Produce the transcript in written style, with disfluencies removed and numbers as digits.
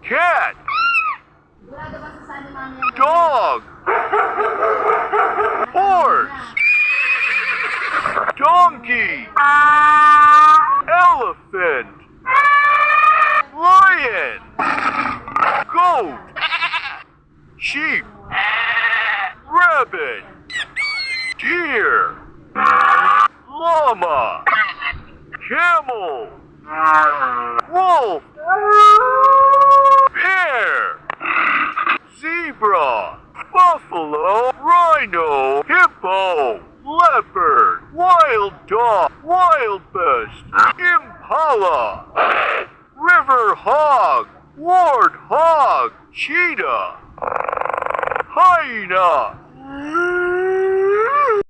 Cat. Dog. Horse. Donkey. Elephant. Lion. Goat. Sheep. Rabbit. Deer. Llama. Camel. Wolf. Bear. Zebra. Buffalo. Rhino. Hippo. Leopard. Wild dog. Wild beast. Impala. River hog. Wart hog. Cheetah. Hyena.